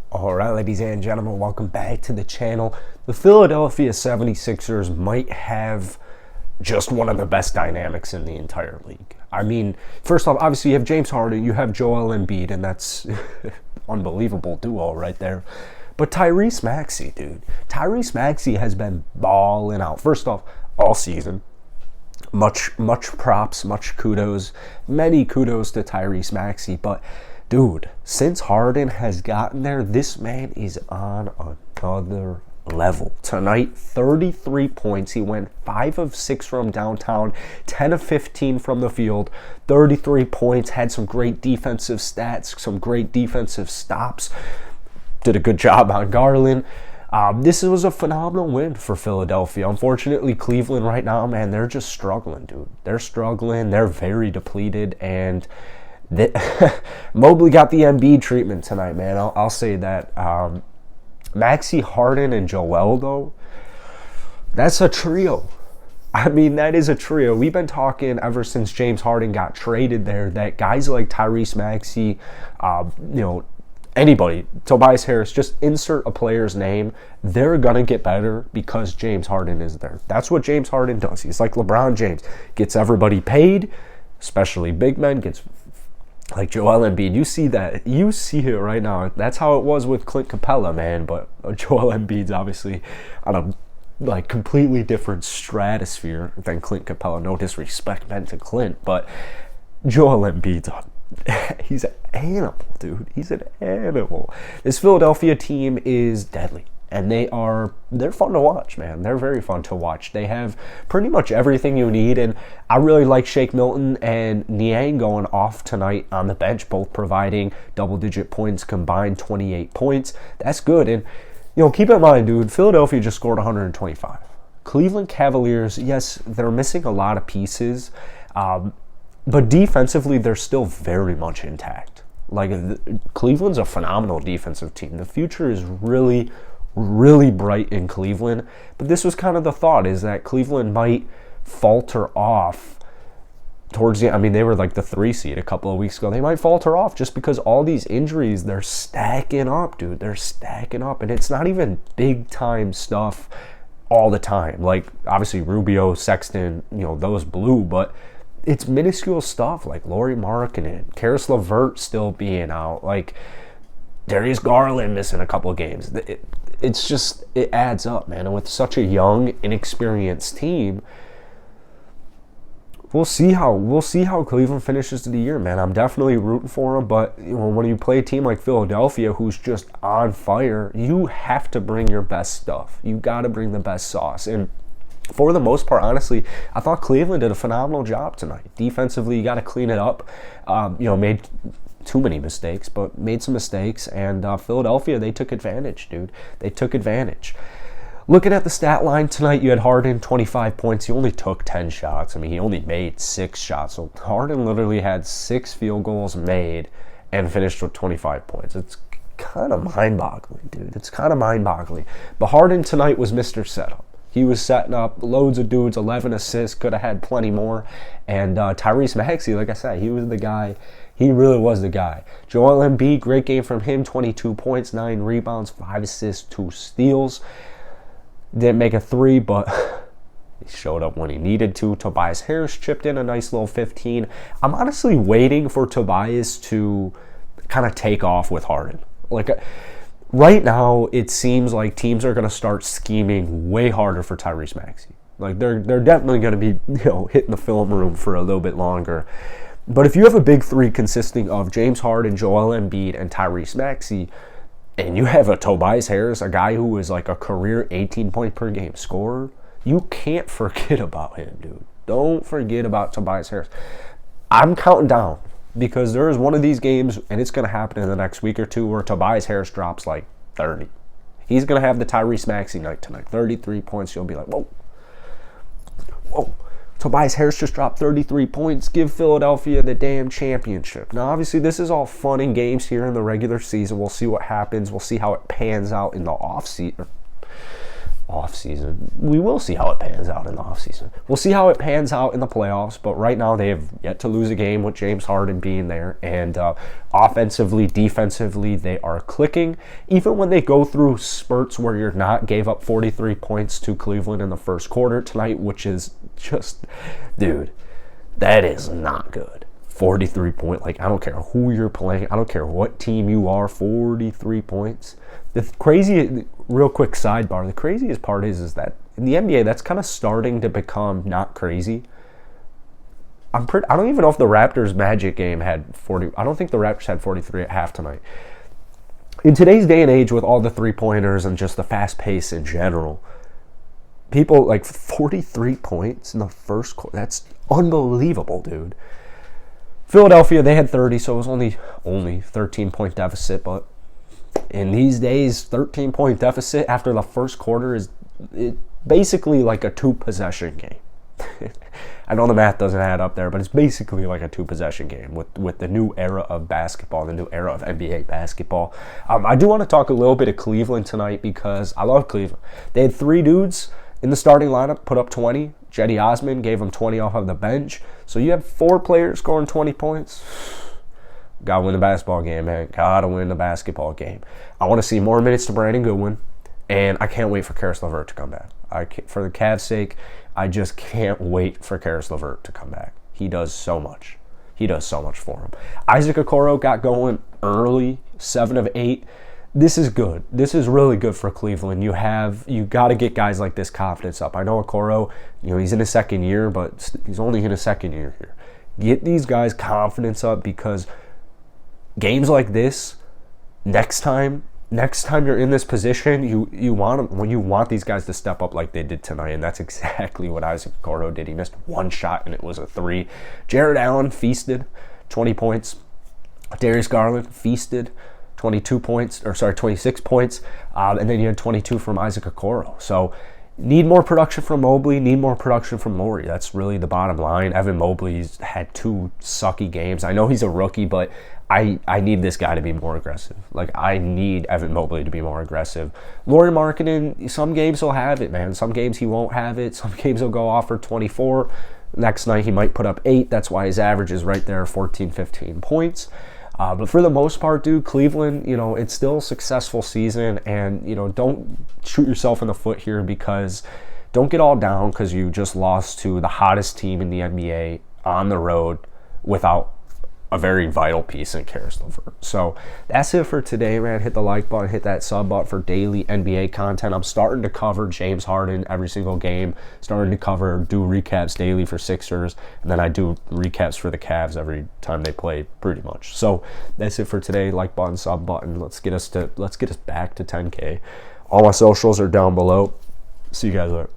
Alright, ladies and gentlemen, welcome back to the channel. The Philadelphia 76ers might have just one of the best dynamics in the entire league. I mean, first off, obviously you have James Harden, you have Joel Embiid, and that's unbelievable duo right there. But Tyrese Maxey, dude. Tyrese Maxey has been balling out. First off, all season. Much props, much kudos, many kudos to Tyrese Maxey, but dude, since Harden has gotten there, this man is on another level. Tonight, 33 points. He went 5 of 6 from downtown, 10 of 15 from the field, 33 points, had some great defensive stats, some great defensive stops, did a good job on Garland. This was a phenomenal win for Philadelphia. Unfortunately, Cleveland right now, man, they're just struggling, dude. They're struggling. They're very depleted, and Mobley got the Embiid treatment tonight, man. I'll say that. Maxey, Harden, and Joel, though, that's a trio. I mean, that is a trio. We've been talking ever since James Harden got traded there that guys like Tyrese Maxey, anybody, Tobias Harris, just insert a player's name, they're going to get better because James Harden is there. That's what James Harden does. He's like LeBron James. Gets everybody paid, especially big men, gets like Joel Embiid. You see that. You see it right now. That's how it was with Clint Capella, man. But Joel Embiid's obviously on a completely different stratosphere than Clint Capella. No disrespect meant to Clint, but Joel Embiid's he's an animal, dude. He's an animal. This Philadelphia team is deadly, and they're fun to watch, man. They're very fun to watch. They have pretty much everything you need, and I really like Shake Milton and Niang going off tonight on the bench, both providing double-digit points combined, 28 points. That's good, and keep in mind, dude, Philadelphia just scored 125. Cleveland Cavaliers, yes, they're missing a lot of pieces, but defensively, they're still very much intact. Cleveland's a phenomenal defensive team. The future is really, really bright in Cleveland. But this was kind of the thought, is that Cleveland might falter off towards the... I mean, they were like the 3 seed a couple of weeks ago. They might falter off just because all these injuries, they're stacking up, dude. They're stacking up. And it's not even big-time stuff all the time. Like, obviously, Rubio, Sexton, those blew, but... it's minuscule stuff like Lauri Markkanen, Karis LeVert still being out, like Darius Garland missing a couple of games. It adds up, man. And with such a young, inexperienced team, we'll see how Cleveland finishes the year, man. I'm definitely rooting for them, but when you play a team like Philadelphia who's just on fire, you have to bring your best stuff. You got to bring the best sauce. And for the most part, honestly, I thought Cleveland did a phenomenal job tonight. Defensively, you got to clean it up. Made too many mistakes, but made some mistakes. And Philadelphia, they took advantage, dude. They took advantage. Looking at the stat line tonight, you had Harden, 25 points. He only took 10 shots. I mean, he only made 6 shots. So Harden literally had 6 field goals made and finished with 25 points. It's kind of mind-boggling, dude. It's kind of mind-boggling. But Harden tonight was Mr. Setup. He was setting up loads of dudes, 11 assists, could have had plenty more. And Tyrese Maxey, like I said, he was the guy. He really was the guy. Joel Embiid, great game from him, 22 points, 9 rebounds, 5 assists, 2 steals. Didn't make a 3, but he showed up when he needed to. Tobias Harris chipped in a nice little 15. I'm honestly waiting for Tobias to kind of take off with Harden. Right now, it seems like teams are going to start scheming way harder for Tyrese Maxey. Like, they're definitely going to be, hitting the film room for a little bit longer. But if you have a big 3 consisting of James Harden, Joel Embiid, and Tyrese Maxey, and you have a Tobias Harris, a guy who is like a career 18-point-per-game scorer, you can't forget about him, dude. Don't forget about Tobias Harris. I'm counting down. Because there is one of these games, and it's going to happen in the next week or two, where Tobias Harris drops like 30. He's going to have the Tyrese Maxey night tonight. 33 points. You'll be like, whoa. Tobias Harris just dropped 33 points. Give Philadelphia the damn championship. Now, obviously, this is all fun and games here in the regular season. We'll see what happens. We'll see how it pans out in the offseason. offseason. We will see how it pans out in the offseason. We'll see how it pans out in the playoffs, but right now they have yet to lose a game with James Harden being there. And offensively, defensively, they are clicking. Even when they go through spurts where you're not, gave up 43 points to Cleveland in the first quarter tonight, which is just, dude, that is not good. 43 point, like, I don't care who you're playing, I don't care what team you are, 43 points. The crazy, real quick sidebar, the craziest part is that in the NBA, that's kind of starting to become not crazy. I don't even know if the Raptors Magic game had 40. I don't think the Raptors had 43 at half tonight. In today's day and age, with all the three-pointers and just the fast pace in general, people, like, 43 points in the first quarter, that's unbelievable, dude. Philadelphia, they had 30, so it was only 13-point deficit. But in these days, 13-point deficit after the first quarter is basically like a two-possession game. I know the math doesn't add up there, but it's basically like a two-possession game with the new era of basketball, the new era of NBA basketball. I do want to talk a little bit of Cleveland tonight because I love Cleveland. They had 3 dudes in the starting lineup put up 20. Cedi Osman gave him 20 off of the bench. So you have 4 players scoring 20 points. Gotta win the basketball game, man. Gotta win the basketball game. I want to see more minutes to Brandon Goodwin, and I can't wait for Caris LeVert to come back. For the Cavs' sake, I just can't wait for Caris LeVert to come back. He does so much. He does so much for him. Isaac Okoro got going early, 7 of 8. This is good. This is really good for Cleveland. You got to get guys like this confidence up. I know Okoro, he's in his second year, but he's only in his second year here. Get these guys confidence up because games like this, next time you're in this position, you want these guys to step up like they did tonight, and that's exactly what Isaac Okoro did. He missed 1 shot and it was a 3. Jared Allen feasted, 20 points. Darius Garland feasted, 26 points, and then you had 22 from Isaac Okoro. So need more production from Mobley, need more production from Morey. That's really the bottom line. Evan Mobley's had 2 sucky games. I know he's a rookie, but I need this guy to be more aggressive. Like, I need Evan Mobley to be more aggressive. Lauri Markkanen, some games he'll have it, man. Some games he won't have it. Some games he'll go off for 24. Next night he might put up 8. That's why his average is right there, 14, 15 points. But for the most part, dude, Cleveland, it's still a successful season. And, don't shoot yourself in the foot here because don't get all down because you just lost to the hottest team in the NBA on the road without a very vital piece in Caris LeVert. So that's it for today, man. Hit the like button, hit that sub button for daily NBA content. I'm starting to cover James Harden every single game, starting to do recaps daily for Sixers, and then I do recaps for the Cavs every time they play pretty much. So that's it for today. Like button, sub button. Let's get us back to 10K. All my socials are down below. See you guys later.